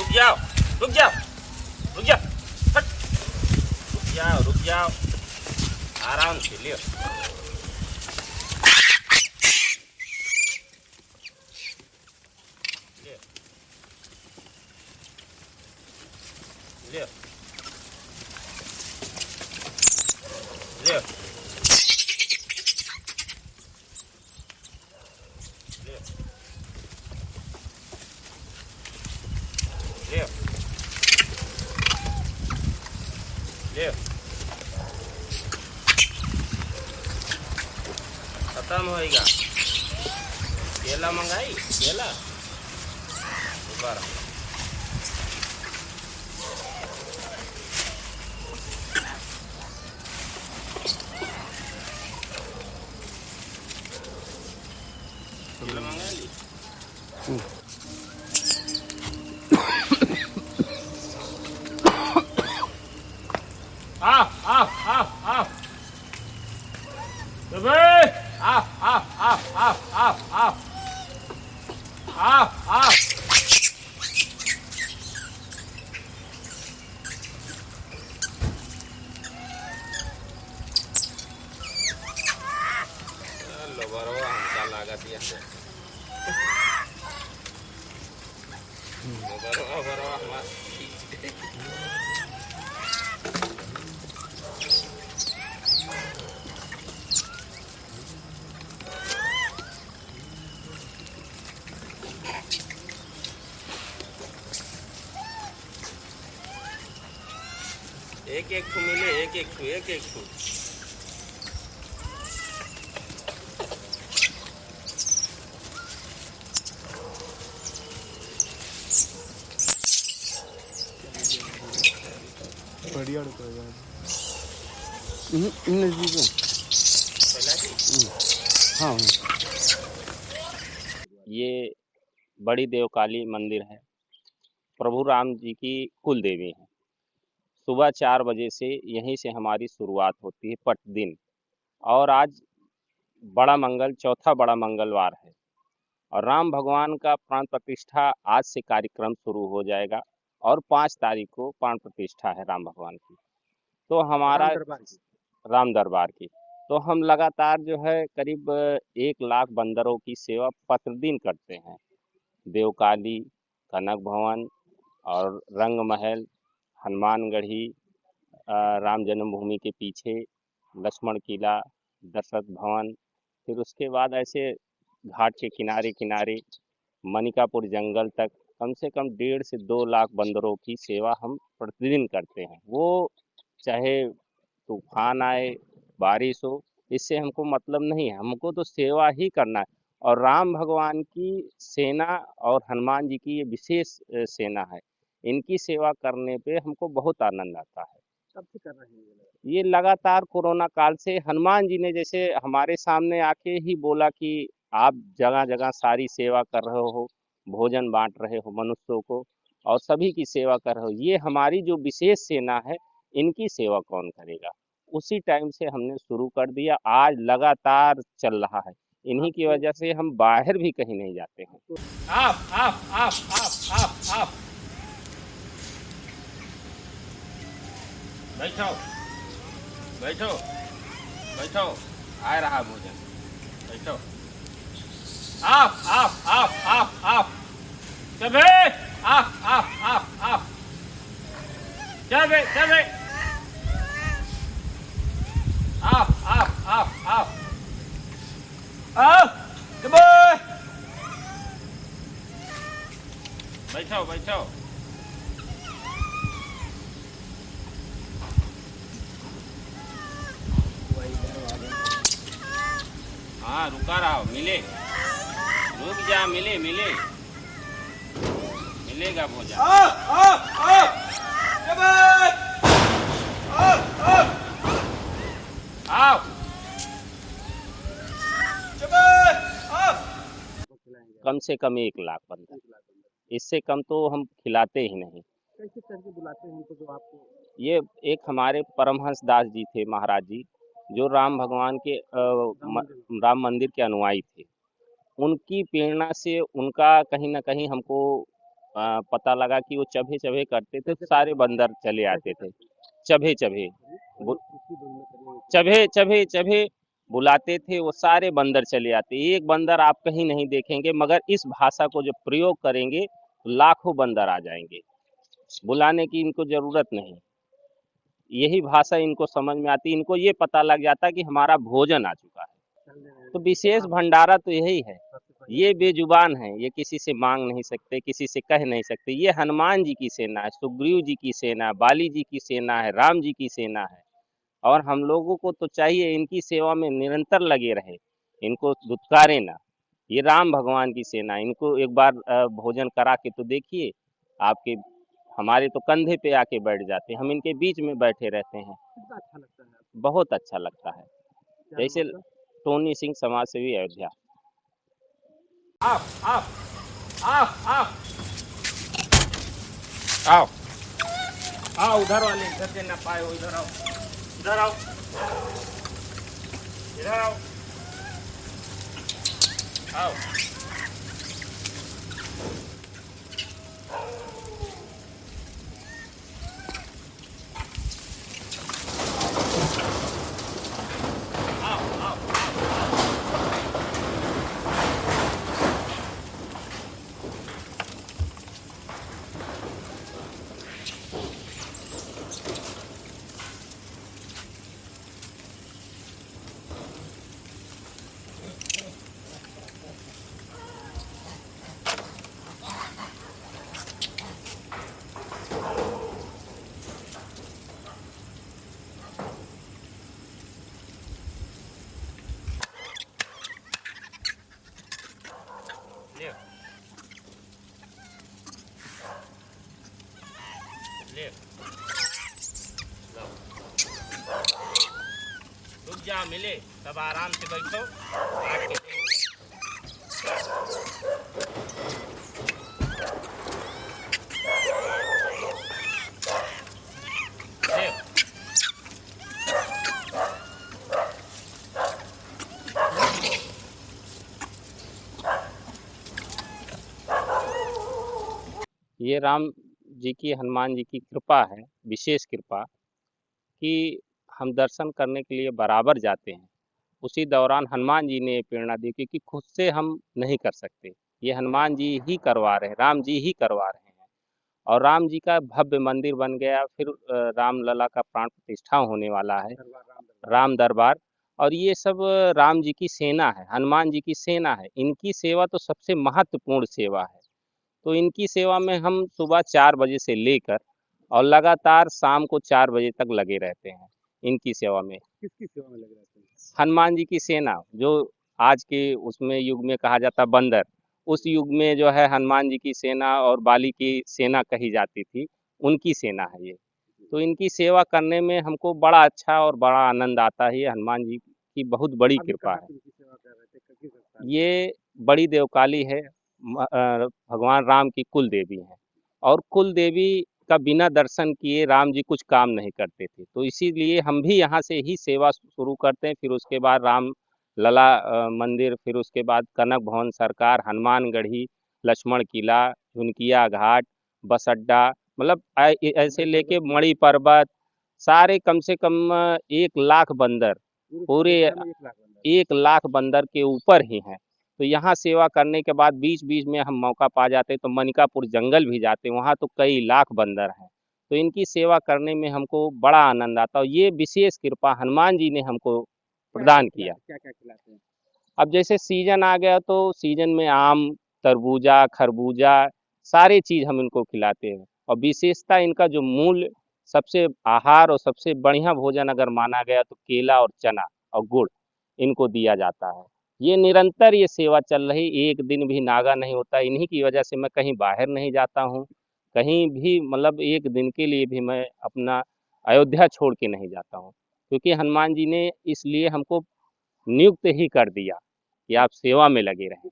रुक जाओ रुक जाओ रुक जाओ हट रुक जाओ आराम से लियो लियो लियो लियो लियो खत्म होएगा केला मंगाई केला दोबारा केला मंगा ली आओ लो बरवा हमका लगा दिया बरवा एक एक ठू मिले एक एक ठू बढ़िया हाँ ये बड़ी देवकाली मंदिर है प्रभु राम जी की कुल देवी है सुबह 4 बजे से यहीं से हमारी शुरुआत होती है प्रतिदिन और आज बड़ा मंगल चौथा बड़ा मंगलवार है और राम भगवान का प्राण प्रतिष्ठा आज से कार्यक्रम शुरू हो जाएगा और 5 तारीख को प्राण प्रतिष्ठा है राम भगवान की तो हमारा राम दरबार की तो हम लगातार जो है करीब 1 लाख बंदरों की सेवा प्रतिदिन करते हैं देवकाली कनक भवन और रंग महल हनुमानगढ़ी राम जन्मभूमि के पीछे लक्ष्मण किला दशरथ भवन फिर उसके बाद ऐसे घाट के किनारे किनारे मनिकापुर जंगल तक कम से कम 1.5 से 2 लाख बंदरों की सेवा हम प्रतिदिन करते हैं वो चाहे तूफान आए बारिश हो इससे हमको मतलब नहीं है हमको तो सेवा ही करना है और राम भगवान की सेना और हनुमान जी की ये विशेष सेना है इनकी सेवा करने पे हमको बहुत आनंद आता है कब से कर रहे हैं ये लगातार कोरोना काल से हनुमान जी ने जैसे हमारे सामने आके ही बोला कि आप जगह जगह सारी सेवा कर रहे हो भोजन बांट रहे हो मनुष्यों को और सभी की सेवा कर रहे हो ये हमारी जो विशेष सेना है इनकी सेवा कौन करेगा उसी टाइम से हमने शुरू कर दिया आज लगातार चल रहा है इन्हीं की वजह से हम बाहर भी कहीं नहीं जाते हैं आप बैठो बैठो बैठो आ रहा भोजन बैठो आप चले आप चले चले आप बैठो बैठो हाँ रुका रहा हो मिले रुक जा मिले मिलेगा भोजन आओ कम से कम 1 लाख बंदा इससे कम तो हम खिलाते ही नहीं कैसे करके बुलाते हैं उनको जो आपको ये एक हमारे परमहंस दास जी थे महाराज जी जो राम भगवान के राम मंदिर के अनुयायी थे उनकी प्रेरणा से उनका कहीं ना कहीं हमको पता लगा कि वो चबे चबे करते थे तो सारे बंदर चले आते थे। चबे चबे चबे चबे चबे बुलाते थे, वो सारे बंदर चले आते। एक बंदर आप कहीं नहीं देखेंगे, मगर इस भाषा को जब प्रयोग करेंगे तो लाखों बंदर आ जाएंगे। बुलाने की इनको जरूरत नहीं, यही भाषा इनको समझ में आती। इनको ये पता लग जाता कि हमारा भोजन आ चुका है। तो विशेष भंडारा तो यही है। ये बेजुबान है, ये किसी से मांग नहीं सकते, किसी से कह नहीं सकते। ये हनुमान जी की सेना है, सुग्रीव जी की सेना है, बाली जी की सेना है, राम जी की सेना है। और हम लोगों को तो चाहिए इनकी सेवा में निरंतर लगे रहे, इनको दुत्कारे ना। ये राम भगवान की सेना है। इनको एक बार भोजन करा के तो देखिए, आपके हमारे तो कंधे पे आके बैठ जाते हैं, हम इनके बीच में बैठे रहते हैं। कितना अच्छा लगता है आपको? बहुत अच्छा लगता है। क्या नाम जैसे आपका? टोनी सिंह, समाज सेवी, अयोध्या। आओ आओ आओ आओ आओ आओ, उधर वाले इधर से ना पाए हो, इधर आओ, इधर आओ, इधर आओ, आओ। ले ले लो, रुक जा, मिले तब आराम से बैठो, काट के दे। ले। ये राम जी की, हनुमान जी की कृपा है, विशेष कृपा, कि हम दर्शन करने के लिए बराबर जाते हैं। उसी दौरान हनुमान जी ने प्रेरणा दी, क्योंकि खुद से हम नहीं कर सकते, ये हनुमान जी ही करवा रहे हैं, राम जी ही करवा रहे हैं। और राम जी का भव्य मंदिर बन गया। फिर राम लला का प्राण प्रतिष्ठा होने वाला है, राम दरबार। और ये सब राम जी की सेना है, हनुमान जी की सेना है। इनकी सेवा तो सबसे महत्वपूर्ण सेवा है। तो इनकी सेवा में हम सुबह 4 बजे से लेकर और लगातार शाम को 4 बजे तक लगे रहते हैं इनकी सेवा में। किसकी सेवा में लगे रहते हैं? हनुमान जी की सेना, जो आज के उसमें युग में कहा जाता बंदर, उस युग में जो है हनुमान जी की सेना और बाली की सेना कही जाती थी, उनकी सेना है ये। तो इनकी सेवा करने में हमको बड़ा अच्छा और बड़ा आनंद आता है। ये हनुमान जी की बहुत बड़ी अभी कृपा कहाँ है। से इनकी सेवा कर रहे थे? किस स्थान पे? ये बड़ी देवकाली है, भगवान राम की कुल देवी हैं। और कुल देवी का बिना दर्शन किए राम जी कुछ काम नहीं करते थे। तो इसीलिए हम भी यहाँ से ही सेवा शुरू करते हैं। फिर उसके बाद राम लला मंदिर, फिर उसके बाद कनक भवन सरकार, हनुमानगढ़ी, लक्ष्मण किला, झुनकिया घाट, बस अड्डा, मतलब ऐसे लेके मणि पर्वत, सारे कम से कम 1 लाख बंदर, पूरे अयोध्या में 1 लाख बंदा है। 1 लाख बंदर के ऊपर ही हैं। तो यहाँ सेवा करने के बाद बीच बीच में हम मौका पा जाते तो मनिकापुर जंगल भी जाते, वहाँ तो कई लाख बंदर हैं। तो इनकी सेवा करने में हमको बड़ा आनंद आता है। ये विशेष कृपा हनुमान जी ने हमको प्रदान किया। क्या क्या खिलाते हैं? अब जैसे सीजन आ गया तो सीजन में आम, तरबूजा, खरबूजा, सारे चीज हम इनको खिलाते हैं। और विशेषता इनका जो मूल सबसे आहार और सबसे बढ़िया भोजन अगर माना गया तो केला और चना और गुड़ इनको दिया जाता है। ये निरंतर ये सेवा चल रही, एक दिन भी नागा नहीं होता। इन्हीं की वजह से मैं कहीं बाहर नहीं जाता हूँ, कहीं भी, मतलब एक दिन के लिए भी मैं अपना अयोध्या छोड़ के नहीं जाता हूँ। क्योंकि हनुमान जी ने इसलिए हमको नियुक्त ही कर दिया कि आप सेवा में लगे रहें।